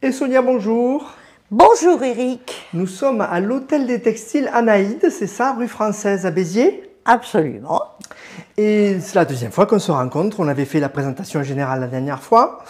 Et Sonia, bonjour. Bonjour Eric. Nous sommes à l'Hôtel des Textiles Anaïde, c'est ça, rue Française à Béziers? Absolument. Et c'est la deuxième fois qu'on se rencontre. On avait fait la présentation générale la dernière fois.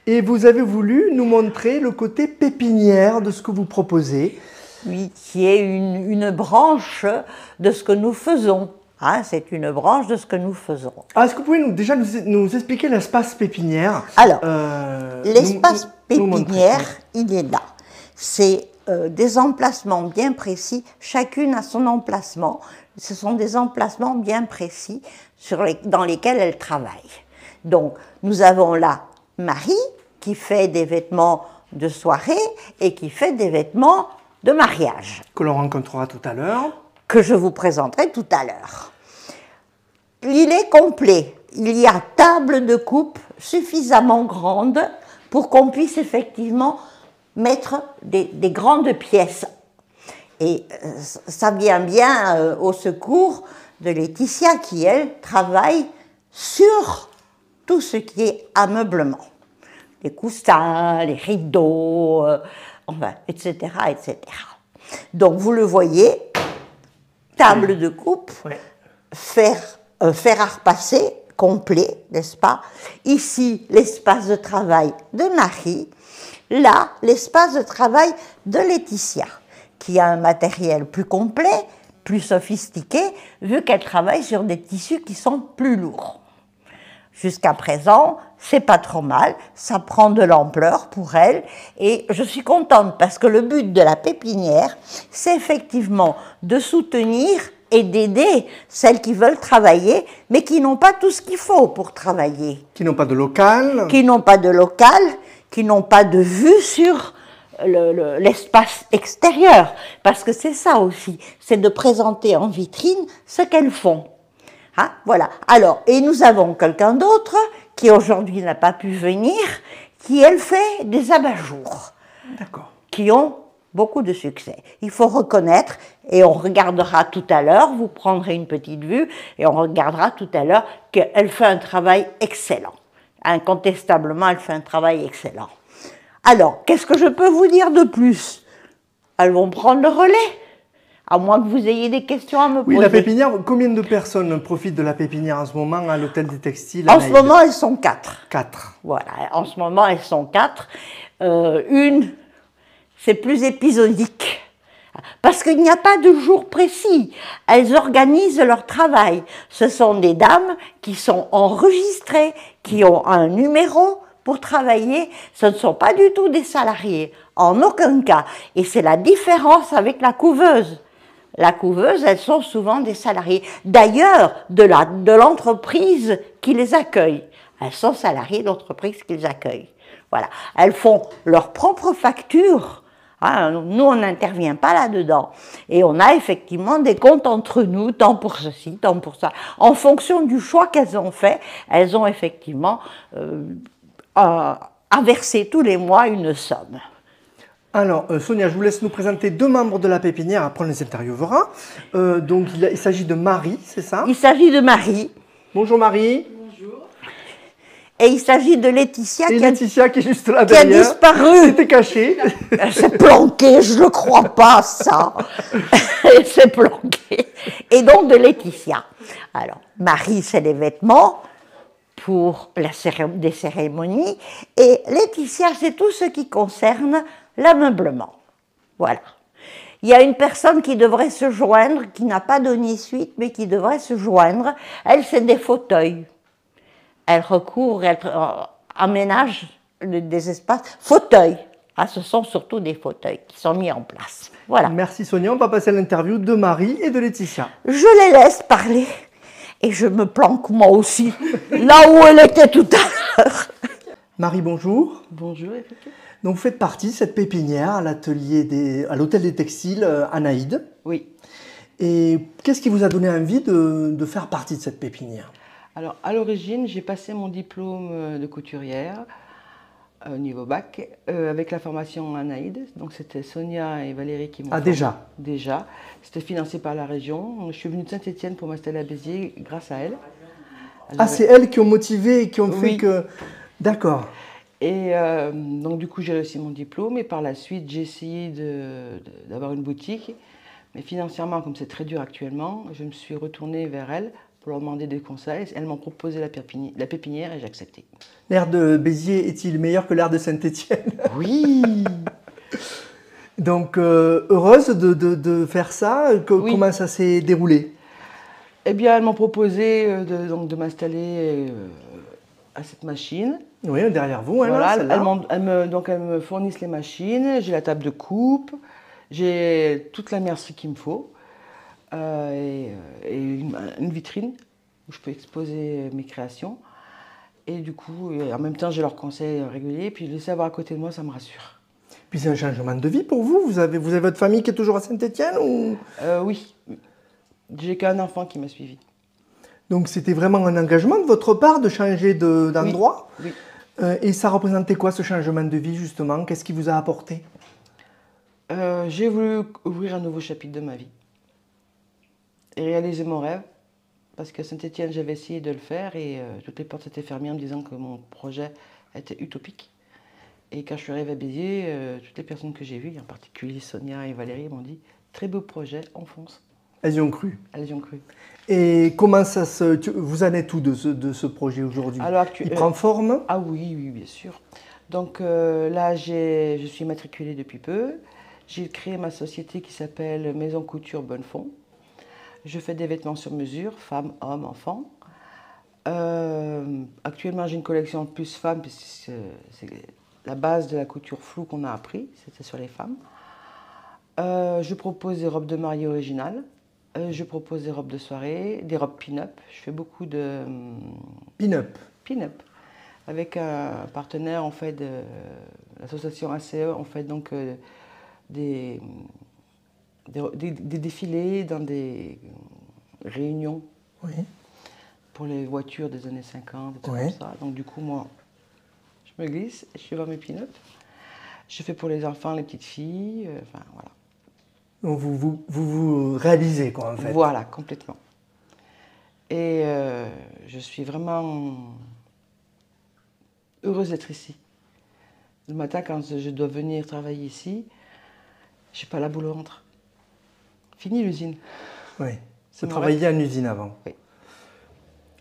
Et vous avez voulu nous montrer le côté pépinière de ce que vous proposez. Oui, qui est une branche de ce que nous faisons. Hein, c'est une branche de ce que nous faisons. Ah, est-ce que vous pouvez déjà nous expliquer l'espace pépinière? Alors, l'espace pépinière, il est là. C'est des emplacements bien précis, chacune a son emplacement. Ce sont des emplacements bien précis dans lesquels elle travaille. Donc, nous avons là Marie qui fait des vêtements de soirée et qui fait des vêtements de mariage. Que l'on rencontrera tout à l'heure. Que je vous présenterai tout à l'heure. Il est complet. Il y a table de coupe suffisamment grande pour qu'on puisse effectivement mettre des grandes pièces. Et ça vient bien au secours de Laetitia qui, elle, travaille sur tout ce qui est ameublement. Les coussins, les rideaux, enfin, etc., etc. Donc, vous le voyez, table de coupe, fer à repasser complet, n'est-ce pas? Ici, l'espace de travail de Marie. Là, l'espace de travail de Laetitia, qui a un matériel plus complet, plus sophistiqué, vu qu'elle travaille sur des tissus qui sont plus lourds. Jusqu'à présent, c'est pas trop mal, ça prend de l'ampleur pour elle, et je suis contente parce que le but de la pépinière, c'est effectivement de soutenir et d'aider celles qui veulent travailler, mais qui n'ont pas tout ce qu'il faut pour travailler. Qui n'ont pas de local. Qui n'ont pas de local, qui n'ont pas de vue sur l'espace extérieur. Parce que c'est ça aussi, c'est de présenter en vitrine ce qu'elles font. Hein, voilà. Alors, et nous avons quelqu'un d'autre qui aujourd'hui n'a pas pu venir, qui elle fait des abat-jours. D'accord. Qui ont beaucoup de succès. Il faut reconnaître, et on regardera tout à l'heure, vous prendrez une petite vue, et on regardera tout à l'heure qu'elle fait un travail excellent. Incontestablement, elle fait un travail excellent. Alors, qu'est-ce que je peux vous dire de plus? Elles vont prendre le relais, à moins que vous ayez des questions à me poser. Oui, la pépinière, combien de personnes profitent de la pépinière en ce moment à l'Hôtel des Textiles? En ce moment, elles sont 4. 4. Voilà, en ce moment, elles sont 4. Une, c'est plus épisodique. Parce qu'il n'y a pas de jour précis. Elles organisent leur travail. Ce sont des dames qui sont enregistrées, qui ont un numéro pour travailler. Ce ne sont pas du tout des salariés, en aucun cas. Et c'est la différence avec la couveuse. La couveuse, elles sont souvent des salariés. D'ailleurs, de l'entreprise qui les accueille. Elles sont salariées de l'entreprise qui les accueille. Voilà. Elles font leur propre facture. Hein, nous, on n'intervient pas là-dedans. Et on a effectivement des comptes entre nous, tant pour ceci, tant pour ça. En fonction du choix qu'elles ont fait, elles ont effectivement à verser tous les mois une somme. Alors, Sonia, je vous laisse nous présenter 2 membres de la pépinière, après on les interviewera. Donc, il s'agit de Marie, c'est ça? Il s'agit de Marie. Bonjour Marie. Bonjour. Et il s'agit de Laetitia, qui est juste là qui a derrière. disparu. C'était caché. Elle s'est planquée, je ne crois pas ça. Elle s'est planquée. Et donc de Laetitia. Alors, Marie, c'est les vêtements pour des cérémonies. Et Laetitia, c'est tout ce qui concerne l'ameublement. Voilà. Il y a une personne qui devrait se joindre, qui n'a pas donné suite, mais qui devrait se joindre. Elle, c'est des fauteuils. Elle recouvre, elle aménage des espaces. Fauteuils. Ah, ce sont surtout des fauteuils qui sont mis en place. Voilà. Merci Sonia. On va passer à l'interview de Marie et de Laetitia. Je les laisse parler et je me planque moi aussi, là où elle était tout à l'heure. Marie, bonjour. Bonjour, Eric. Donc, vous faites partie de cette pépinière à l'Hôtel des Textiles Anaïde. Oui. Et qu'est-ce qui vous a donné envie de faire partie de cette pépinière? Alors, à l'origine, j'ai passé mon diplôme de couturière au niveau bac avec la formation Anaïde. Donc, c'était Sonia et Valérie qui m'ont formée. Déjà? Déjà. C'était financé par la région. Je suis venue de Saint-Étienne pour m'installer à Béziers grâce à elle. Ah, c'est elles qui ont motivé et qui ont fait que... D'accord. Et donc du coup j'ai réussi mon diplôme et par la suite j'ai essayé d'avoir une boutique. Mais financièrement, comme c'est très dur actuellement, je me suis retournée vers elles pour leur demander des conseils. Elles m'ont proposé la pépinière et j'ai accepté. L'air de Béziers est-il meilleur que l'air de Saint-Étienne? Oui. Donc, heureuse de faire ça. Oui. Comment ça s'est déroulé? Eh bien, elles m'ont proposé de m'installer à cette machine. Oui, derrière vous, hein, Voilà, là, elles me fournissent les machines, j'ai la table de coupe, j'ai toute la mercerie qu'il me faut et une vitrine où je peux exposer mes créations. Et du coup, en même temps, j'ai leurs conseils réguliers. Puis les savoir à côté de moi, ça me rassure. Puis c'est un changement de vie pour vous. Vous avez votre famille qui est toujours à Saint-Étienne ou... Oui, j'ai qu'un enfant qui m'a suivi. Donc c'était vraiment un engagement de votre part de changer d'endroit. Oui. Et ça représentait quoi ce changement de vie justement? Qu'est-ce qui vous a apporté? J'ai voulu ouvrir un nouveau chapitre de ma vie et réaliser mon rêve. Parce qu'à Saint-Étienne, j'avais essayé de le faire et toutes les portes s'étaient fermées en me disant que mon projet était utopique. Et quand je suis arrivée à Béziers, toutes les personnes que j'ai vues, en particulier Sonia et Valérie, m'ont dit « Très beau projet, on fonce ». Elles y ont cru. Elles y ont cru. Et comment ça se... Vous en êtes où de ce projet aujourd'hui? Il prend forme? Ah oui, oui, bien sûr. Donc là, je suis matriculée depuis peu. J'ai créé ma société qui s'appelle Maison Couture Bonnefond. Je fais des vêtements sur mesure, femmes, hommes, enfants. Actuellement, j'ai une collection plus femmes, puisque c'est la base de la couture floue qu'on a appris, c'était sur les femmes. Je propose des robes de mariée originales. Je propose des robes de soirée, des robes pin-up. Je fais beaucoup de... Pin-up. Pin-up. Avec un partenaire, on fait de l'association ACE, on fait donc des défilés dans des réunions pour les voitures des années 50, et tout comme ça. Donc du coup, moi, je me glisse, je vais voir mes pin-up. Je fais pour les enfants, les petites filles, enfin voilà. Donc vous réalisez quoi en fait. Voilà, complètement. Et je suis vraiment heureuse d'être ici. Le matin, quand je dois venir travailler ici, je n'ai pas la boule au ventre. Fini l'usine. Oui. Vous travailliez en usine avant. Oui.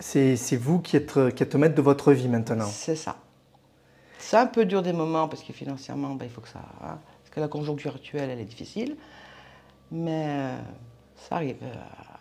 C'est vous qui êtes maître de votre vie maintenant. C'est ça. C'est un peu dur des moments parce que financièrement, il faut que ça... Hein, parce que la conjoncture actuelle, elle est difficile. Mais ça arrive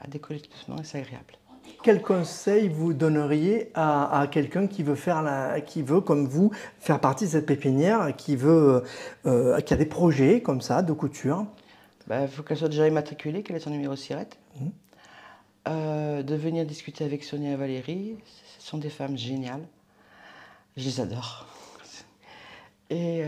à décoller tout doucement et c'est agréable. Quel conseil vous donneriez à quelqu'un qui veut, comme vous, faire partie de cette pépinière, qui a des projets comme ça de couture? Il faut qu'elle soit déjà immatriculée, qu'elle ait son numéro SIRET. De venir discuter avec Sonia et Valérie. Ce sont des femmes géniales. Je les adore. Et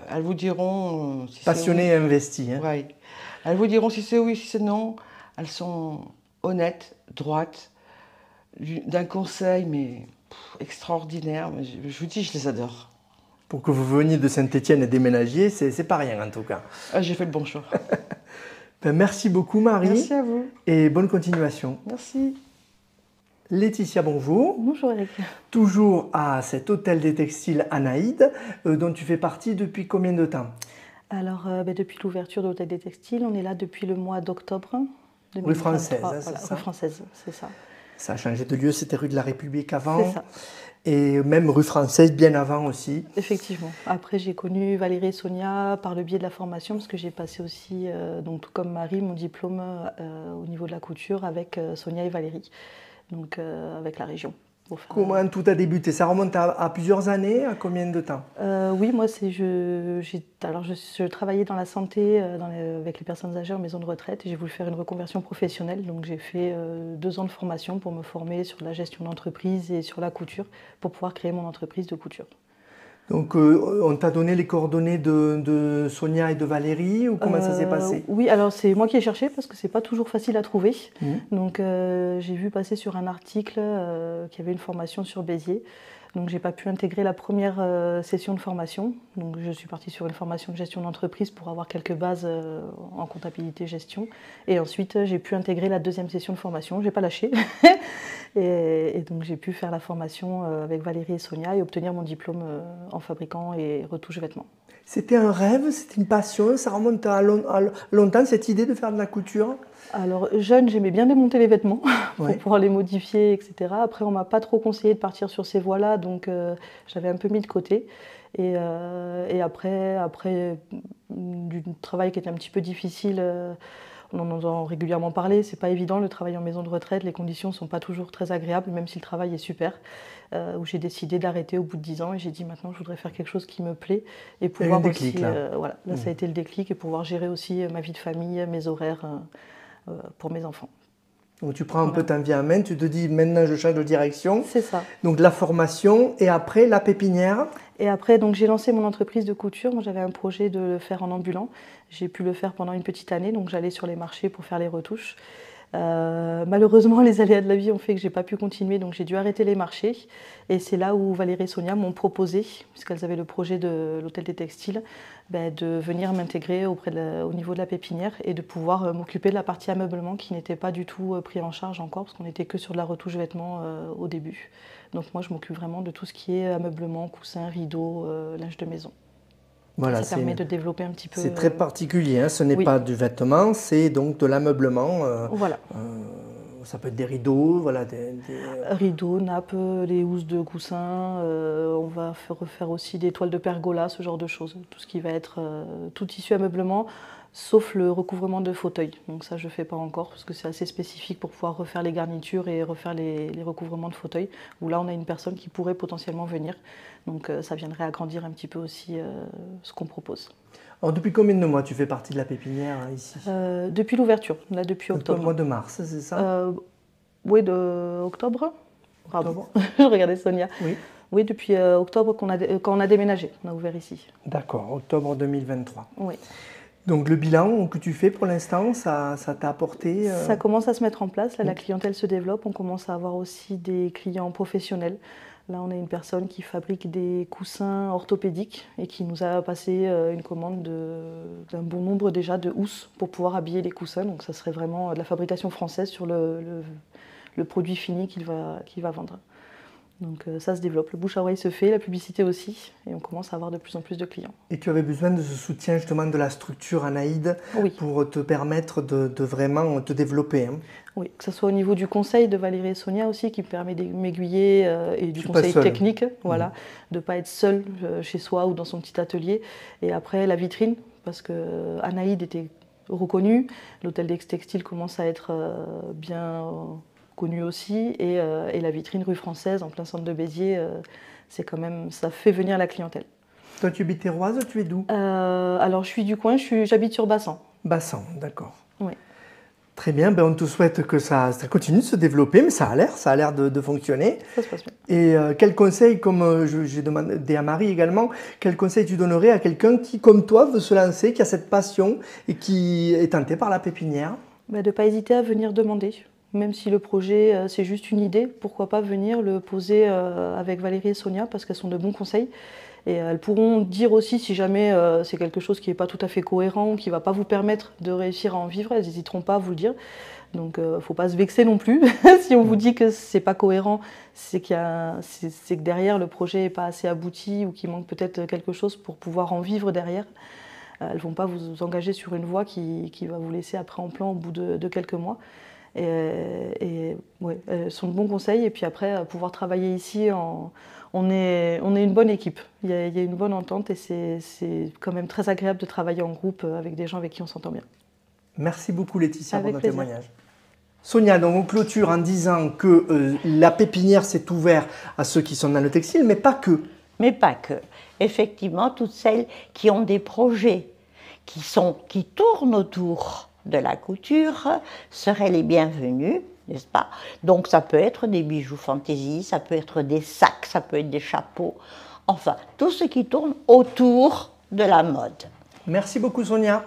elles vous diront... si passionnées et investies. Hein. Ouais. Elles vous diront si c'est oui, si c'est non. Elles sont honnêtes, droites, d'un conseil, mais extraordinaire. Je vous dis, je les adore. Pour que vous veniez de Saint-Étienne et déménagiez, c'est pas rien en tout cas. Ah, j'ai fait le bon choix. Merci beaucoup Marie. Merci à vous. Et bonne continuation. Merci. Laetitia, bonjour. Bonjour Eric. Toujours à cet hôtel des textiles Anaïde, dont tu fais partie depuis combien de temps? Alors, depuis l'ouverture de l'hôtel des textiles, on est là depuis le mois d'octobre 2023. Rue Française, hein, voilà, c'est ça? Rue Française, c'est ça. Ça a changé de lieu, c'était rue de la République avant. C'est ça. Et même rue Française bien avant aussi. Effectivement. Après, j'ai connu Valérie et Sonia par le biais de la formation, parce que j'ai passé aussi, donc tout comme Marie, mon diplôme au niveau de la couture avec Sonia et Valérie, donc avec la région. Comment tout a débuté? Ça remonte à plusieurs années? À combien de temps? Oui, moi, je travaillais dans la santé avec les personnes âgées en maison de retraite et j'ai voulu faire une reconversion professionnelle. Donc j'ai fait 2 ans de formation pour me former sur la gestion d'entreprise et sur la couture pour pouvoir créer mon entreprise de couture. Donc on t'a donné les coordonnées de Sonia et de Valérie ou comment ça s'est passé? Oui, alors c'est moi qui ai cherché parce que c'est pas toujours facile à trouver. Donc j'ai vu passer sur un article qu'il y avait une formation sur Béziers. Donc j'ai pas pu intégrer la première session de formation. Donc je suis partie sur une formation de gestion d'entreprise pour avoir quelques bases en comptabilité gestion. Et ensuite j'ai pu intégrer la deuxième session de formation. J'ai pas lâché. et donc j'ai pu faire la formation avec Valérie et Sonia et obtenir mon diplôme en fabricant et retouche vêtements. C'était un rêve, c'était une passion, ça remonte à longtemps cette idée de faire de la couture? Alors jeune, j'aimais bien démonter les vêtements pour Ouais. pouvoir les modifier, etc. Après, on m'a pas trop conseillé de partir sur ces voies-là, donc j'avais un peu mis de côté. Et après du travail qui était un petit peu difficile, on en entend régulièrement parler, c'est pas évident le travail en maison de retraite, les conditions sont pas toujours très agréables, même si le travail est super. Où j'ai décidé d'arrêter au bout de 10 ans et j'ai dit maintenant je voudrais faire quelque chose qui me plaît et pouvoir un déclic, aussi, là. voilà, là ça a été le déclic et pouvoir gérer aussi ma vie de famille, mes horaires pour mes enfants. Donc tu prends un peu ta vie en main, tu te dis maintenant je change de direction. C'est ça. Donc la formation et après la pépinière. Et après, donc j'ai lancé mon entreprise de couture. Moi, j'avais un projet de le faire en ambulant. J'ai pu le faire pendant une petite année, donc j'allais sur les marchés pour faire les retouches. Malheureusement, les aléas de la vie ont fait que j'ai pas pu continuer, donc j'ai dû arrêter les marchés. Et c'est là où Valérie et Sonia m'ont proposé, puisqu'elles avaient le projet de l'hôtel des textiles, de venir m'intégrer au niveau de la pépinière et de pouvoir m'occuper de la partie ameublement qui n'était pas du tout pris en charge encore, parce qu'on n'était que sur de la retouche vêtements au début. Donc moi, je m'occupe vraiment de tout ce qui est ameublement, coussins, rideaux, linge de maison. Voilà, Ça permet de développer un petit peu. c'est très particulier, hein. Ce n'est oui. pas du vêtement, c'est donc de l'ameublement. Voilà. Ça peut être des rideaux, voilà, Rideaux, nappes, les housses de coussins. On va refaire aussi des toiles de pergola, ce genre de choses. Tout ce qui va être tout tissu ameublement, sauf le recouvrement de fauteuil. Donc ça, je ne fais pas encore parce que c'est assez spécifique pour pouvoir refaire les garnitures et refaire les recouvrements de fauteuil. Où là, on a une personne qui pourrait potentiellement venir. Donc ça viendrait agrandir un petit peu aussi ce qu'on propose. Alors depuis combien de mois tu fais partie de la pépinière ici? Depuis l'ouverture, là depuis octobre. Depuis le mois de mars, c'est ça? Oui, de octobre. Octobre. Je regardais Sonia. Oui. Oui, depuis octobre quand on a déménagé, on a ouvert ici. D'accord, octobre 2023. Oui. Donc le bilan que tu fais pour l'instant, ça t'a apporté Ça commence à se mettre en place, là la clientèle se développe, on commence à avoir aussi des clients professionnels. Là on a une personne qui fabrique des coussins orthopédiques et qui nous a passé une commande d'un bon nombre déjà de housses pour pouvoir habiller les coussins. Donc ça serait vraiment de la fabrication française sur le produit fini qu'il va vendre. Donc ça se développe, le bouche à oreille se fait, la publicité aussi, et on commence à avoir de plus en plus de clients. Et tu avais besoin de ce soutien justement de la structure Anaïde Oui. pour te permettre de vraiment te développer, hein. Oui, que ce soit au niveau du conseil de Valérie et Sonia aussi, qui me permet de m'aiguiller, et du conseil technique, voilà, de ne pas être seule chez soi ou dans son petit atelier. Et après, la vitrine, parce que Anaïde était reconnue, l'hôtel des textiles commence à être bien connu aussi, et la vitrine rue Française, en plein centre de Béziers, c'est quand même, ça fait venir la clientèle. Toi, tu habites Terroise, tu es d'où? Alors, je suis du coin, j'habite sur Bassan. Bassan, d'accord. Oui. Très bien, on te souhaite que ça continue de se développer, mais ça a l'air de fonctionner. Ça se passe bien. Et quel conseil, comme j'ai demandé à Marie également, quel conseil tu donnerais à quelqu'un qui, comme toi, veut se lancer, qui a cette passion et qui est tenté par la pépinière? De ne pas hésiter à venir demander. Même si le projet, c'est juste une idée, pourquoi pas venir le poser avec Valérie et Sonia, parce qu'elles sont de bons conseils. Et elles pourront dire aussi si jamais c'est quelque chose qui n'est pas tout à fait cohérent, qui ne va pas vous permettre de réussir à en vivre, elles n'hésiteront pas à vous le dire. Donc il ne faut pas se vexer non plus. Si on vous dit que ce n'est pas cohérent, c'est que derrière le projet n'est pas assez abouti ou qu'il manque peut-être quelque chose pour pouvoir en vivre derrière. Elles ne vont pas vous engager sur une voie qui va vous laisser après en plan au bout de quelques mois. Et ouais, elles sont de bons conseils. Et puis après, pouvoir travailler ici, on est une bonne équipe. Il y a une bonne entente et c'est quand même très agréable de travailler en groupe avec des gens avec qui on s'entend bien. Merci beaucoup Laetitia pour ton plaisir. témoignage. Sonia, donc on clôture en disant que la pépinière s'est ouverte à ceux qui sont dans le textile, mais pas que. Mais pas que. Effectivement, toutes celles qui ont des projets qui tournent autour de la couture seraient les bienvenues, n'est-ce pas? Donc ça peut être des bijoux fantaisie, ça peut être des sacs, ça peut être des chapeaux, enfin tout ce qui tourne autour de la mode. Merci beaucoup Sonia.